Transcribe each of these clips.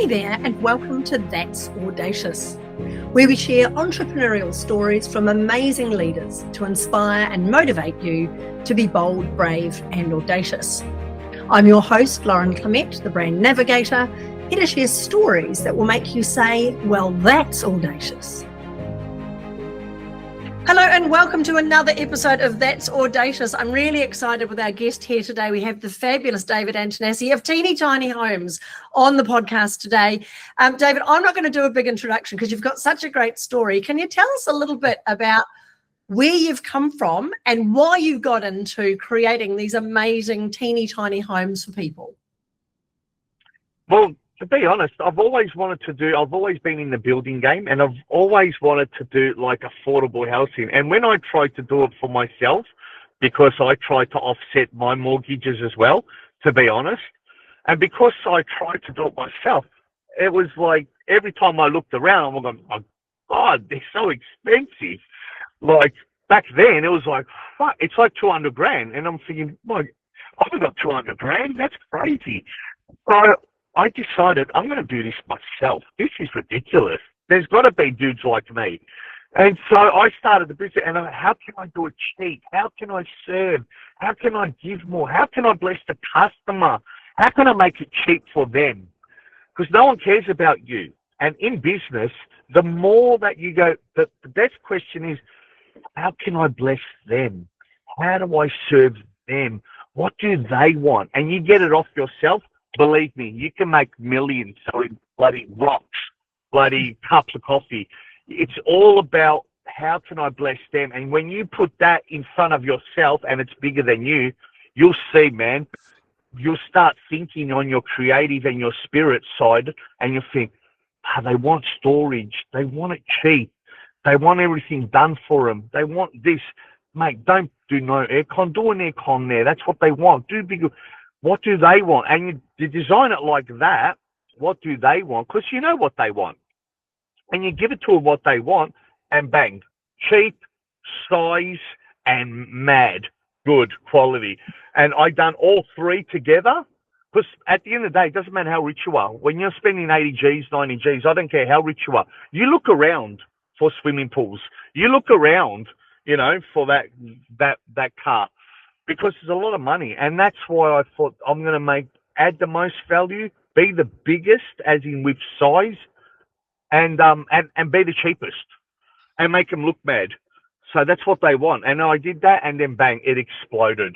Hey there, and welcome to That's Audacious, where we share entrepreneurial stories from amazing leaders to inspire and motivate you to be bold, brave, and audacious. I'm your host, Lauren Clement, the brand navigator, here to share stories that will make you say, well, that's audacious. Hello and welcome to another episode of That's Audacious. I'm really excited with our guest here today. We have the fabulous David Antonacci of Teeny Tiny Homes on the podcast today. David, I'm not going to do a big introduction because you've got such a great story. Can you tell us a little bit about where you've come from and why you got into creating these amazing teeny tiny homes for people? Well, to be honest, I've always been in the building game, and I've always wanted to do like affordable housing. And when I tried to do it for myself, because I tried to offset my mortgages as well, to be honest, and because I tried to do it myself, it was like every time I looked around, I'm going, oh God, they're so expensive. Like back then, it was like, fuck, it's like 200 grand. And I'm thinking, like, I've got 200 grand. That's crazy. So I decided I'm going to do this myself. This is ridiculous. There's got to be dudes like me. And so I started the business, and how can I do it cheap? How can I serve? How can I give more? How can I bless the customer? How can I make it cheap for them? Because no one cares about you. And in business, the more that you go, the best question is, how can I bless them? How do I serve them? What do they want? And you get it off yourself. Believe me, you can make millions selling bloody rocks, bloody cups of coffee. It's all about how can I bless them. And when you put that in front of yourself and it's bigger than you, you'll see, man, you'll start thinking on your creative and your spirit side, and you'll think, they want storage. They want it cheap. They want everything done for them. They want this. Mate, don't do no aircon. Do an aircon there. That's what they want. Do bigger. What do they want? And you design it like that. What do they want? Because you know what they want. And you give it to them what they want, and bang, cheap, size, and mad, good quality. And I done all three together, because at the end of the day, it doesn't matter how rich you are. When you're spending 80 G's, 90 G's, I don't care how rich you are. You look around for swimming pools. You look around, for that car. Because there's a lot of money, and that's why I thought I'm going to add the most value, be the biggest, as in with size, and be the cheapest, and make them look mad. So that's what they want, and I did that, and then bang, it exploded.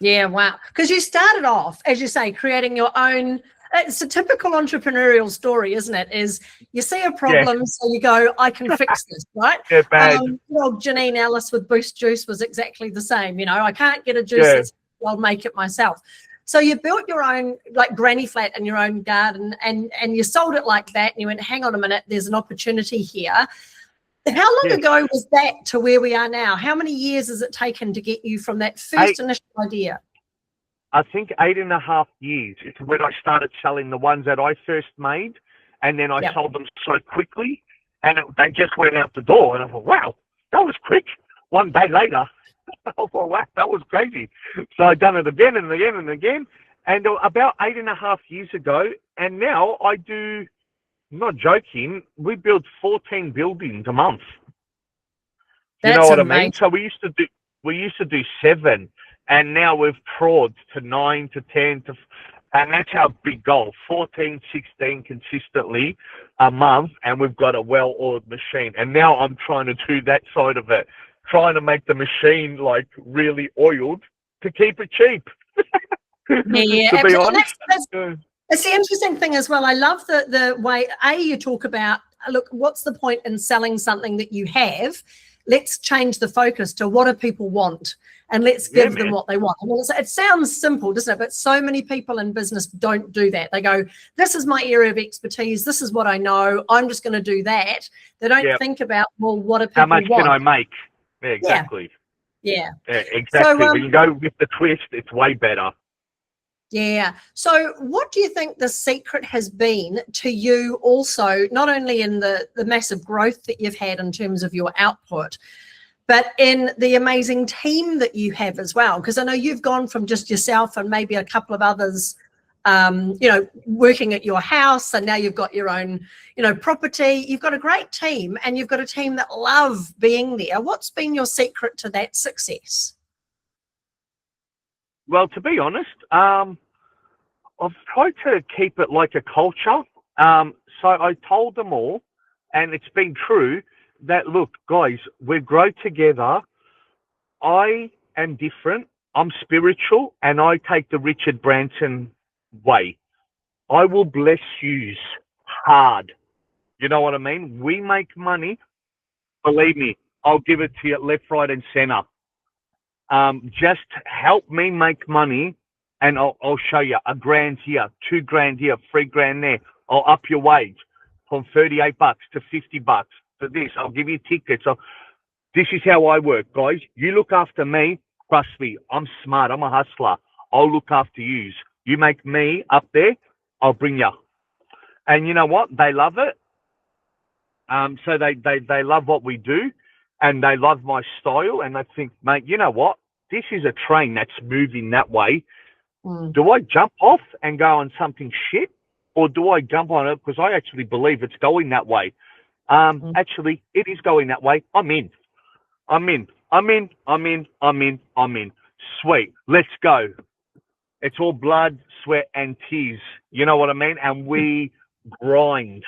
Yeah, wow. Because you started off, as you say, creating your own. It's a typical entrepreneurial story, isn't it? Is you see a problem, so you go, I can fix this, right? Yeah, bad. Janine Ellis with Boost Juice was exactly the same. I can't get a juice, I'll make it myself. So you built your own, like, granny flat in your own garden, and you sold it like that, and you went, hang on a minute, there's an opportunity here. How long ago was that to where we are now? How many years has it taken to get you from that first initial idea? I think 8.5 years is when I started selling the ones that I first made, and then I sold them so quickly, and they just went out the door, and I thought, wow, that was quick. 1 day later, I thought, wow, that was crazy. So I done it again and again and again, and about 8.5 years ago, and now I do, I'm not joking, we build 14 buildings a month. You know what amazing. I mean? So we used to do 7. And now we've crawled to 9 to 10 and that's our big goal, 14, 16 consistently a month. And we've got a well-oiled machine. And now I'm trying to do that side of it, trying to make the machine like really oiled to keep it cheap. Yeah, to be honest. It's the interesting thing as well. I love the way, you talk about, look, what's the point in selling something that you have? Let's change the focus to what do people want, and let's give them what they want. I mean, it sounds simple, doesn't it? But so many people in business don't do that. They go, this is my area of expertise. This is what I know. I'm just going to do that. They don't think about, well, what do people want? How much can I make? Yeah, exactly. Yeah, exactly. So, when you go with the twist, it's way better. Yeah. So what do you think the secret has been to you also, not only in the massive growth that you've had in terms of your output, but in the amazing team that you have as well? Because I know you've gone from just yourself and maybe a couple of others working at your house, and now you've got your own, property. You've got a great team, and you've got a team that love being there. What's been your secret to that success? Well, to be honest, I've tried to keep it like a culture. So I told them all, and it's been true, that, look, guys, we grow together. I am different. I'm spiritual, and I take the Richard Branson way. I will bless yous hard. You know what I mean? We make money. Believe me, I'll give it to you left, right, and center. Just help me make money, and I'll show you $1,000 here, $2,000 here, $3,000 there. I'll up your wage from $38 to $50 for this. I'll give you tickets. This is how I work, guys. You look after me. Trust me, I'm smart. I'm a hustler. I'll look after yous. You make me up there, I'll bring you. And you know what? They love it. So they love what we do, and they love my style, and they think, mate, you know what? This is a train that's moving that way. Do I jump off and go on something shit, or do I jump on it because I actually believe it's going that way? Actually, it is going that way. I'm in. Sweet. Let's go. It's all blood, sweat, and tears. You know what I mean? And we grind.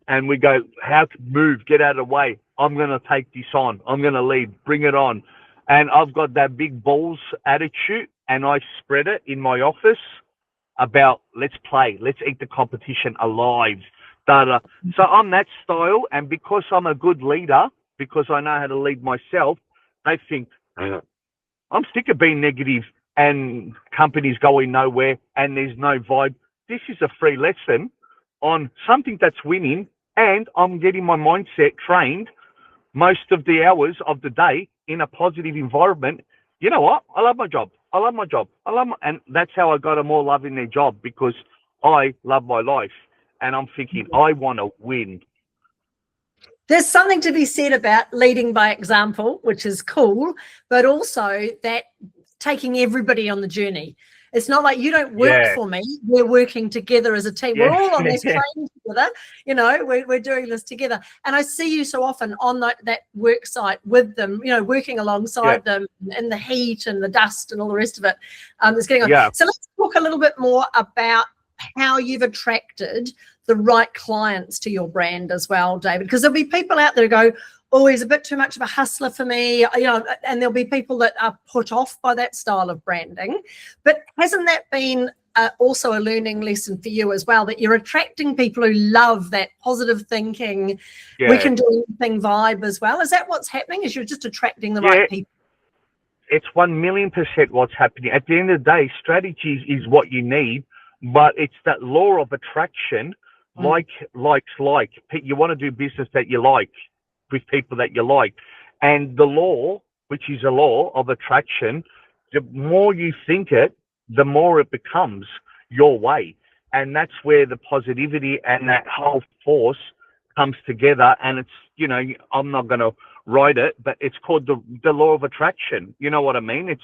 And we go, how to move, get out of the way. I'm going to take this on. I'm going to lead, bring it on. And I've got that big balls attitude, and I spread it in my office about, let's play, let's eat the competition alive. Da-da. So I'm that style, and because I'm a good leader, because I know how to lead myself, they think, I'm sick of being negative and companies going nowhere and there's no vibe. This is a free lesson on something that's winning, and I'm getting my mindset trained most of the hours of the day in a positive environment. You know what? I love my job. And that's how I got them all loving their job, because I love my life, and I'm thinking, I want to win. There's something to be said about leading by example, which is cool, but also that taking everybody on the journey. It's not like you don't work for me. We're working together as a team. We're all on this train together. We're doing this together. And I see you so often on that work site with them, working alongside them in the heat and the dust and all the rest of it that's getting on. So let's talk a little bit more about how you've attracted the right clients to your brand as well, David, because there'll be people out there who go, oh, he's a bit too much of a hustler for me, and there'll be people that are put off by that style of branding. But hasn't that been also a learning lesson for you as well, that you're attracting people who love that positive thinking, we can do anything vibe as well? Is that what's happening? Is you're just attracting the right people? It's 1,000,000% what's happening. At the end of the day, strategies is what you need, but it's that law of attraction, like. You want to do business that you like, with people that you like. And the law, which is a law of attraction, the more you think it, the more it becomes your way. And that's where the positivity and that whole force comes together. And it's, I'm not going to write it, but it's called the law of attraction. You know what I mean?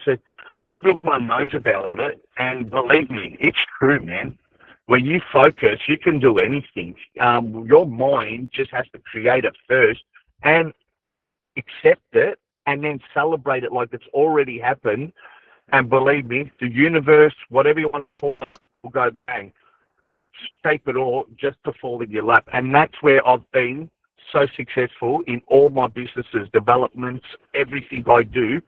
Everyone knows about it. And believe me, it's true, man. When you focus, you can do anything. Your mind just has to create it first, and accept it, and then celebrate it like it's already happened. And believe me, the universe, whatever you want to call it, will go bang, shape it all just to fall in your lap. And that's where I've been so successful in all my businesses, developments, everything I do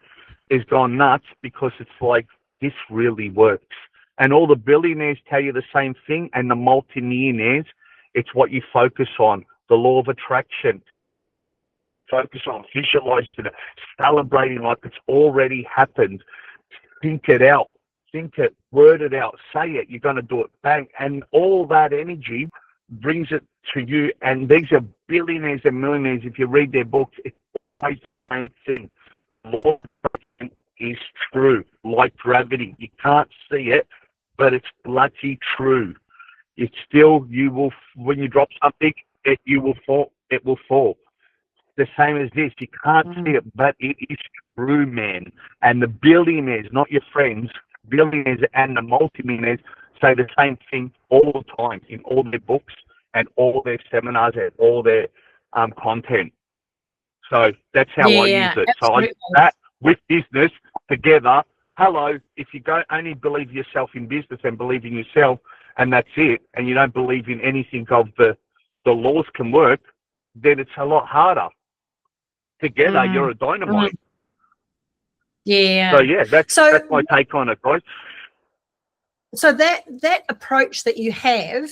is gone nuts, because it's like, this really works. And all the billionaires tell you the same thing, and the multi-millionaires, it's what you focus on, the law of attraction. Focus on visualizing it, celebrating like it's already happened. Think it out, word it out, say it. You're going to do it, bang, and all that energy brings it to you. And these are billionaires and millionaires. If you read their books, it's always the same thing. Law of attraction is true, like gravity. You can't see it, but it's bloody true. It's still, when you drop something, you will fall. It will fall. The same as this. You can't see it, but it is true, man. And the billionaires, not your friends, billionaires and the multimillionaires say the same thing all the time in all their books and all their seminars and all their content. So that's how I use Yeah, it. So I use absolutely. that with business together. Hello, if you don't only believe yourself in business and believe in yourself, and that's it, and you don't believe in anything of the laws can work, then it's a lot harder. Together, you're Mm, a mm, dynamite. So yeah. yeah, that's So my take on it, guys. so that approach that you have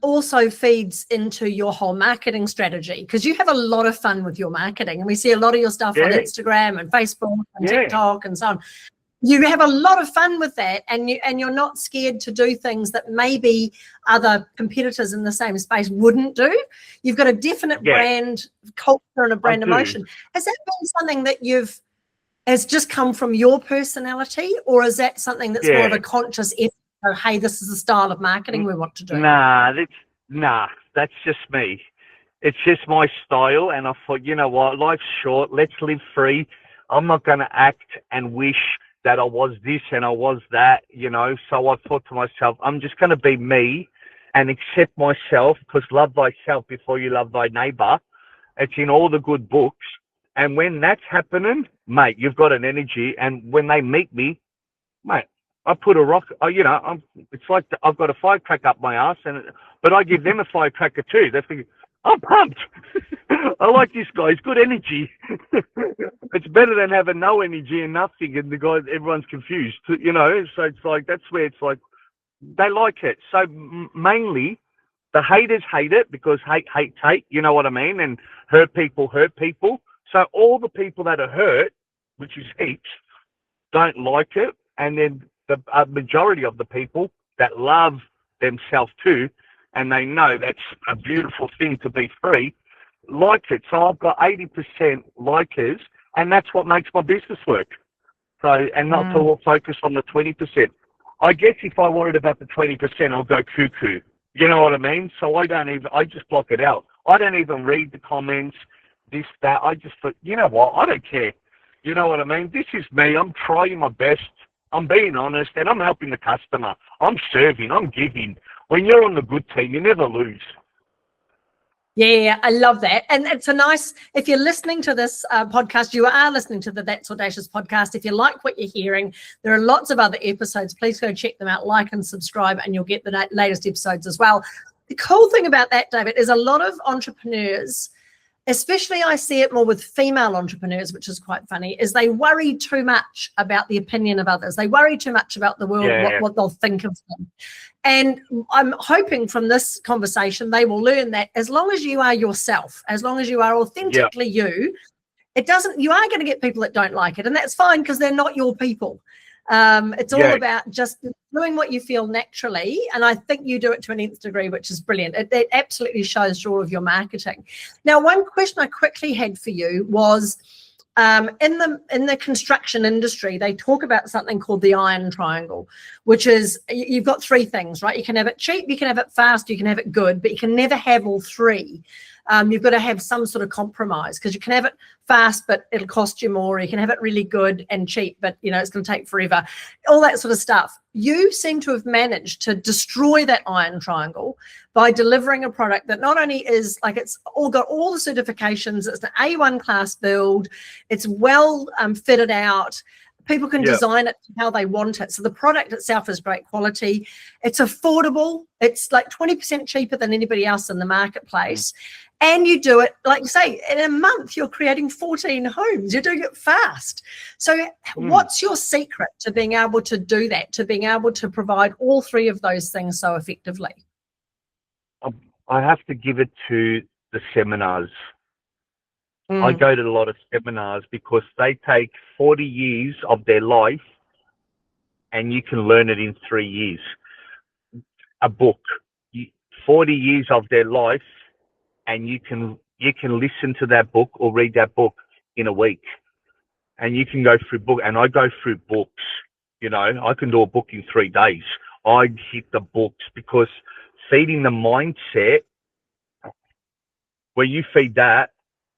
also feeds into your whole marketing strategy, because you have a lot of fun with your marketing, and we see a lot of your stuff on Yeah, Instagram and Facebook and yeah, TikTok and so on. You have a lot of fun with that, and you're not scared to do things that maybe other competitors in the same space wouldn't do. You've got a definite yeah. brand culture and a I brand do. emotion. Has that been something that has just come from your personality, or is that something that's more of Yeah. a conscious effort? Oh, hey, this is the style of marketing we want to do. That's just me. It's just my style, and I thought, you know what, life's short. Let's live free. I'm not going to act and wish that I was this and I was that, you know. So I thought to myself, I'm just going to be me and accept myself, because love thyself before you love thy neighbor. It's in all the good books. And when that's happening, mate, you've got an energy. And when they meet me, mate, I put a rock. It's like I've got a firecracker up my ass, but I give them a firecracker too. They think I'm pumped. I like this guy. He's good energy. It's better than having no energy and nothing, and everyone's confused. You know, so it's like that's where it's like they like it. So mainly, the haters hate it because hate hates hate. You know what I mean? And hurt people hurt people. So all the people that are hurt, which is heaps, don't like it, and then the majority of the people that love themselves too, and they know that's a beautiful thing to be free, like it. So I've got 80% likers, and that's what makes my business work. So, and not to focus on the 20%. I guess if I worried about the 20%, I'll go cuckoo. You know what I mean? So I just block it out. I don't even read the comments, this, that. I just thought, you know what? I don't care. You know what I mean? This is me. I'm trying my best. I'm being honest, and I'm helping the customer. I'm serving. I'm giving. When you're on the good team, you never lose. Yeah, I love that. And it's a nice, if you're listening to this podcast, you are listening to the That's Audacious podcast. If you like what you're hearing, there are lots of other episodes. Please go check them out, like and subscribe, and you'll get the latest episodes as well. The cool thing about that, David, is a lot of entrepreneurs, especially I see it more with female entrepreneurs, which is quite funny, is they worry too much about the opinion of others. They worry too much about the world, what they'll think of them. And I'm hoping from this conversation, they will learn that as long as you are yourself, as long as you are authentically you, you are going to get people that don't like it. And that's fine, because they're not your people. It's all about just doing what you feel naturally. And I think you do it to an nth degree, which is brilliant. It absolutely shows through all of your marketing. Now, one question I quickly had for you was, in the construction industry, they talk about something called the iron triangle, which is you've got three things, right? You can have it cheap, you can have it fast, you can have it good, but you can never have all three. You've got to have some sort of compromise, because you can have it fast, but it'll cost you more. You can have it really good and cheap, but it's going to take forever. All that sort of stuff. You seem to have managed to destroy that iron triangle by delivering a product that not only is like it's all got all the certifications, it's an A1 class build, it's well fitted out. People can design it how they want it. So the product itself is great quality. It's affordable. It's like 20% cheaper than anybody else in the marketplace. And you do it, like you say, in a month, you're creating 14 homes. You're doing it fast. So what's your secret to being able to do that, to being able to provide all three of those things so effectively? I have to give it to the seminars. I go to a lot of seminars because they take 40 years of their life and you can learn it in 3 years. A book, 40 years of their life, and you can listen to that book or read that book in a week. And you can go through book, and I go through books. I can do a book in 3 days. I hit the books because feeding the mindset, where you feed that,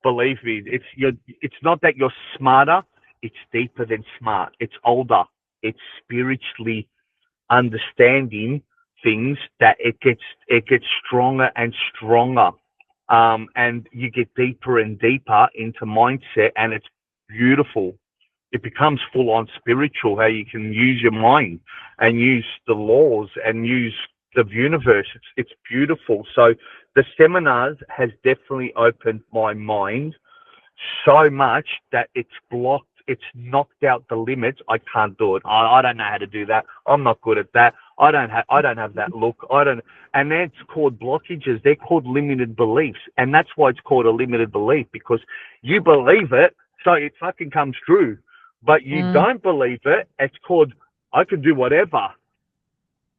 believe me, it's not that you're smarter, it's deeper than smart. It's older. It's spiritually understanding things, that it gets stronger and stronger, and you get deeper and deeper into mindset, and it's beautiful. It becomes full on spiritual, how you can use your mind and use the laws and use the universe. It's beautiful. So the seminars has definitely opened my mind so much that it's knocked out the limits. I can't do it. I don't know how to do that. I'm not good at that. I don't have that look. And that's called blockages. They're called limited beliefs. And that's why it's called a limited belief, because you believe it, so it fucking comes true. But you don't believe it. It's called, I can do whatever.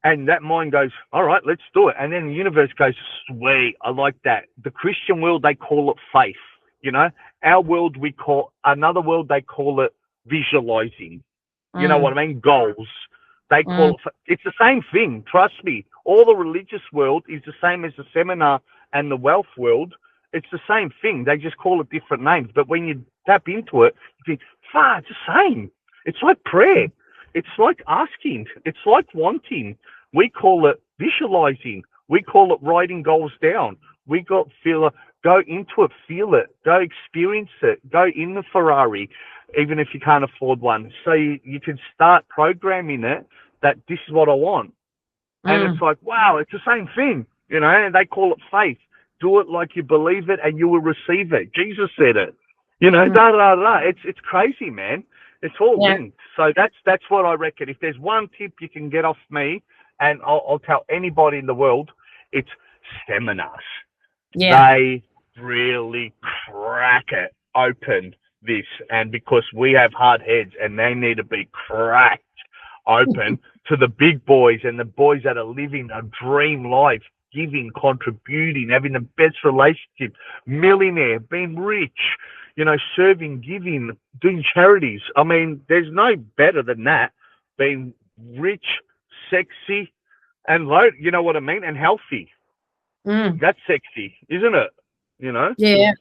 And that mind goes, all right, let's do it. And then the universe goes, sweet, I like that. The Christian world, they call it faith. You know, our world, another world, they call it visualizing. You know what I mean? Goals. They call it's the same thing. Trust me. All the religious world is the same as the seminar and the wealth world. It's the same thing. They just call it different names. But when you tap into it, you think, it's the same. It's like prayer. It's like asking. It's like wanting. We call it visualizing. We call it writing goals down. We got go into it, feel it, go experience it, go in the Ferrari, even if you can't afford one. So you can start programming it that this is what I want. And it's like, wow, it's the same thing, you know, and they call it faith. Do it like you believe it and you will receive it. Jesus said it, you know, It's crazy, man. It's all linked. So that's what I reckon. If there's one tip you can get off me, and I'll tell anybody in the world, it's seminars. Yeah. They really crack it open, this, and because we have hard heads and they need to be cracked open to the big boys and the boys that are living a dream life, giving, contributing, having the best relationship, millionaire, being rich, you know, serving, giving, doing charities. I mean, there's no better than that, being rich, sexy, and low, you know what I mean, and healthy. That's sexy, isn't it? You know? Yeah.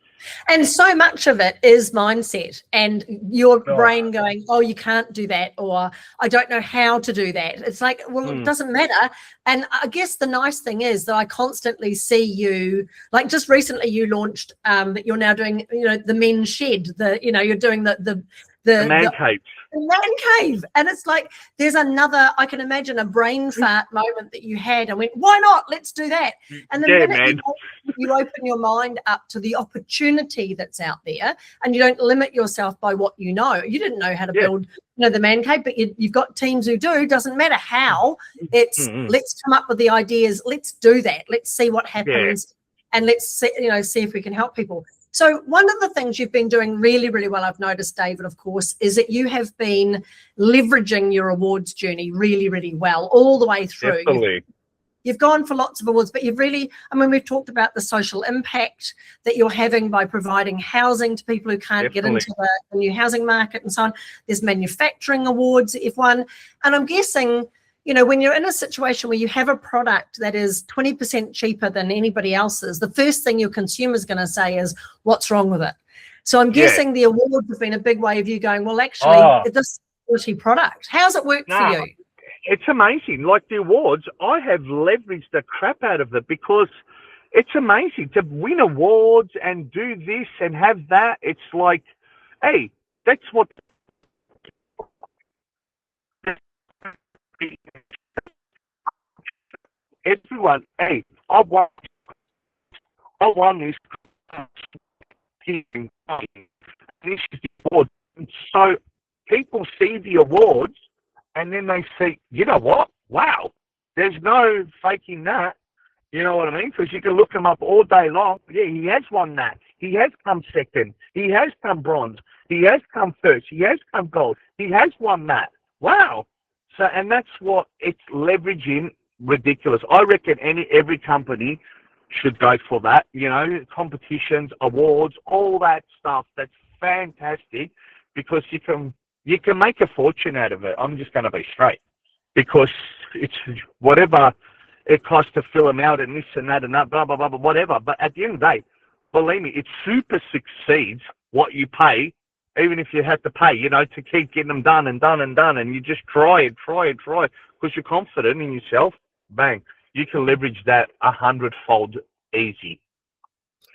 And so much of it is mindset and your brain going, oh, you can't do that, or I don't know how to do that. It's like, well, it doesn't matter. And I guess the nice thing is that I constantly see you, like just recently you launched that you're now doing, you know, the men's shed, you're doing the man cave. The man cave. And it's like there's another, I can imagine a brain fart moment that you had and went, why not? Let's do that. And the minute you open your mind up to the opportunity that's out there, and you don't limit yourself by what you know. You didn't know how to build, the man cave, but you've got teams who do. Doesn't matter how. It's let's come up with the ideas. Let's do that. Let's see what happens, and let's see if we can help people. So one of the things you've been doing really, really well, I've noticed, David, of course, is that you have been leveraging your awards journey really, really well all the way through. Definitely. You've gone for lots of awards, but you've really, we've talked about the social impact that you're having by providing housing to people who can't get into the new housing market and so on. There's manufacturing awards that you've won. And I'm guessing, when you're in a situation where you have a product that is 20% cheaper than anybody else's, the first thing your consumer's going to say is, what's wrong with it? So I'm guessing the awards have been a big way of you going, well, actually, this is a quality product. How's it work for you? It's amazing. Like the awards, I have leveraged the crap out of it because it's amazing to win awards and do this and have that. It's like, hey, that's what everyone, hey, I won this is the award. And so people see the awards and then they see, you know what? Wow, there's no faking that. You know what I mean? Because you can look him up all day long. Yeah, he has won that. He has come second. He has come bronze. He has come first. He has come gold. He has won that. Wow. So, and that's what it's leveraging. Ridiculous. I reckon every company should go for that. Competitions, awards, all that stuff. That's fantastic because you can make a fortune out of it. I'm just going to be straight because it's whatever it costs to fill them out and this and that and that, blah, blah, blah, blah, whatever. But at the end of the day, believe me, it super succeeds what you pay, even if you have to pay, to keep getting them done and done and done. And you just try because because you're confident in yourself, bang, you can leverage that 100-fold easy.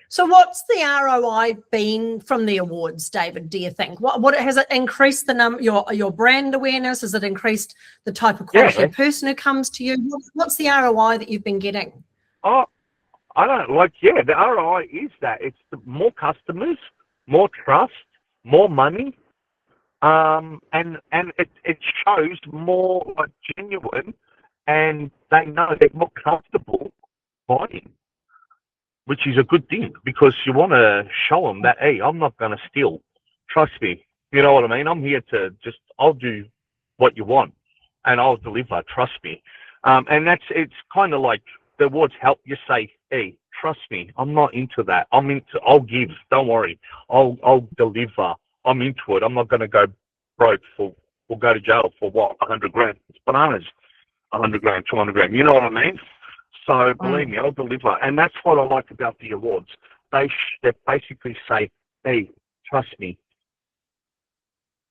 So what's the ROI been from the awards, David, do you think? What has it increased your brand awareness? Has it increased the type of quality person who comes to you? What's the ROI that you've been getting? Oh, I don't like, the ROI is that it's more customers, more trust, more money, and it shows more like genuine, and they know they're more comfortable buying, which is a good thing because you want to show them that, hey, I'm not going to steal. Trust me. You know what I mean? I'm here to I'll do what you want and I'll deliver. Trust me. And it's kind of like the awards help you say, hey, trust me. I'm not into that. I'll give. Don't worry. I'll deliver. I'm into it. I'm not going to go broke or go to jail for what? 100 grand. It's bananas. 100 grand, 200 grand. You know what I mean? So believe me, I'll deliver. And that's what I like about the awards. They basically say, hey, trust me.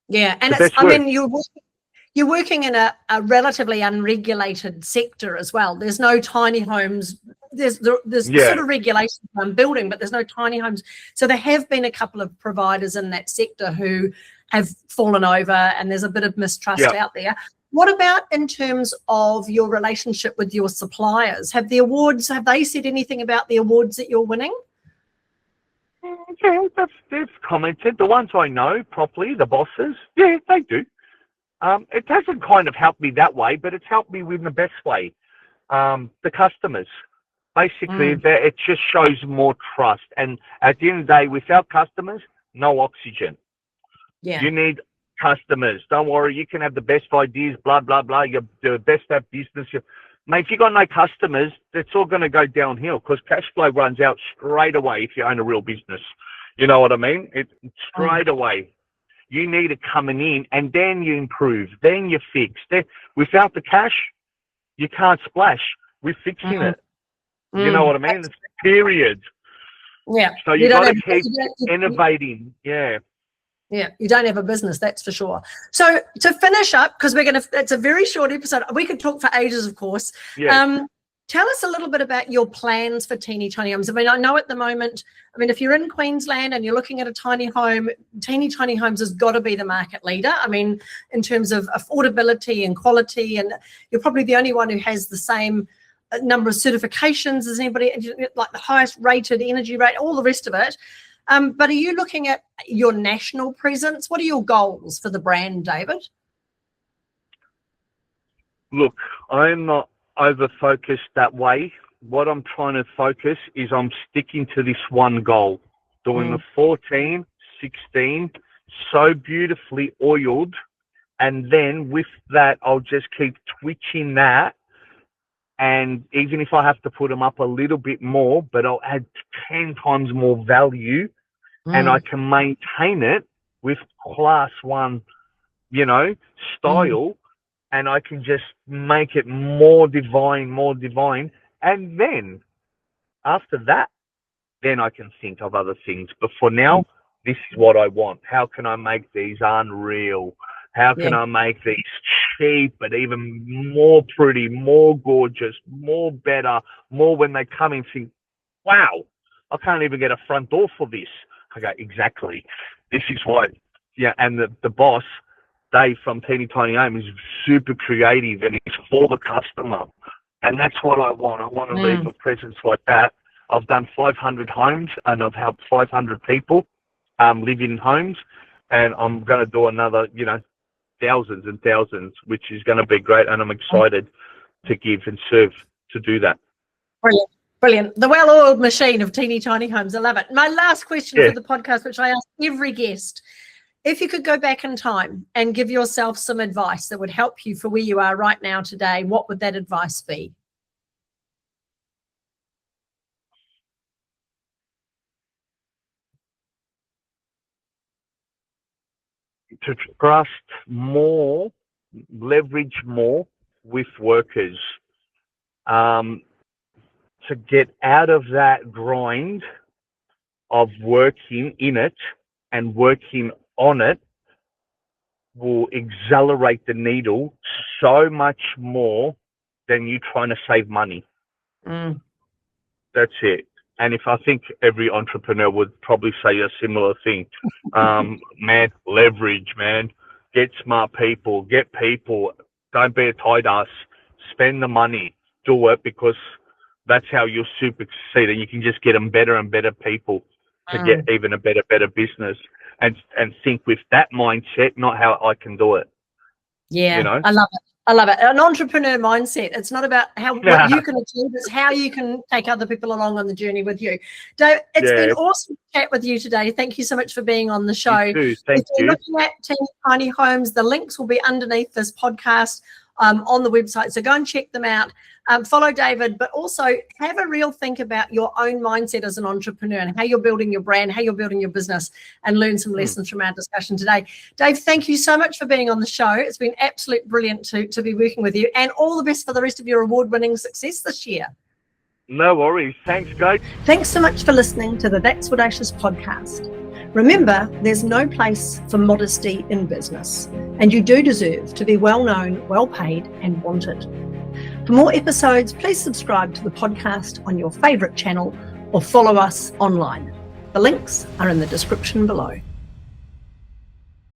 Yeah, and you're working in a relatively unregulated sector as well. There's no tiny homes. There's sort of regulations on building, but there's no tiny homes. So there have been a couple of providers in that sector who have fallen over, and there's a bit of mistrust out there. What about in terms of your relationship with your suppliers? Have they said anything about the awards that you're winning? Yeah, they've commented. The ones I know properly, the bosses, yeah, they do. It hasn't kind of helped me that way, but it's helped me in the best way. The customers, basically, it just shows more trust. And at the end of the day, without customers, no oxygen. Yeah. You need customers. Don't worry, you can have the best ideas, blah, blah, blah. You're the best at business. Mate, if you got no customers, it's all going to go downhill because cash flow runs out straight away if you own a real business. You know what I mean? It's straight away. You need it coming in, and then you improve, then you fix. Without the cash, you can't splash. We're fixing it. You know what I mean? It's period. Yeah. So you got to keep innovating. Yeah. Yeah, you don't have a business, that's for sure. So to finish up, because it's a very short episode. We could talk for ages, of course. Yeah. Tell us a little bit about your plans for teeny tiny homes. I mean, I know at the moment, if you're in Queensland and you're looking at a tiny home, teeny tiny homes has got to be the market leader. I mean, in terms of affordability and quality, and you're probably the only one who has the same number of certifications as anybody, like the highest rated energy rate, all the rest of it. But are you looking at your national presence? What are your goals for the brand, David? Look, I'm not over-focused that way. What I'm trying to focus is I'm sticking to this one goal, doing the 14, 16, so beautifully oiled, and then with that, I'll just keep twitching that, and even if I have to put them up a little bit more, but I'll add 10 times more value, and I can maintain it with class one, style, and I can just make it more divine. And then after that, then I can think of other things. But for now, this is what I want. How can I make these unreal? How can I make these cheap, but even more pretty, more gorgeous, more better, more when they come in, think, wow, I can't even get a front door for this. I go, exactly. This is what, and the boss, Dave from Teeny Tiny Home, is super creative and it's for the customer. And that's what I want. I want to leave a presence like that. I've done 500 homes and I've helped 500 people live in homes. And I'm going to do another, thousands and thousands, which is going to be great. And I'm excited to give and serve to do that. Brilliant. The well-oiled machine of teeny tiny homes. I love it. My last question for the podcast, which I ask every guest, if you could go back in time and give yourself some advice that would help you for where you are right now today, what would that advice be? To trust more, leverage more with workers. To get out of that grind of working in it and working on it, will accelerate the needle so much more than you trying to save money. That's it. And if I think every entrepreneur would probably say a similar thing, man, leverage, man, get smart people, get people, don't be a tight ass, spend the money, do it, because that's how you'll super succeed. And you can just get them better and better people to get even a better business, and think with that mindset, not how I can do it. Yeah, you know? I love it. I love it. An entrepreneur mindset. It's not about what you can achieve, it's how you can take other people along on the journey with you. Dave, it's been awesome to chat with you today. Thank you so much for being on the show. You too. Thank you. If you're looking at Team Tiny Homes, the links will be underneath this podcast on the website. So go and check them out. Follow David, but also have a real think about your own mindset as an entrepreneur and how you're building your brand, how you're building your business, and learn some lessons from our discussion today. Dave, thank you so much for being on the show. It's been absolutely brilliant to be working with you, and all the best for the rest of your award-winning success this year. No worries. Thanks, guys. Thanks so much for listening to the That's Audacious podcast. Remember, there's no place for modesty in business, and you do deserve to be well known, well paid, and wanted. For more episodes, please subscribe to the podcast on your favourite channel or follow us online. The links are in the description below.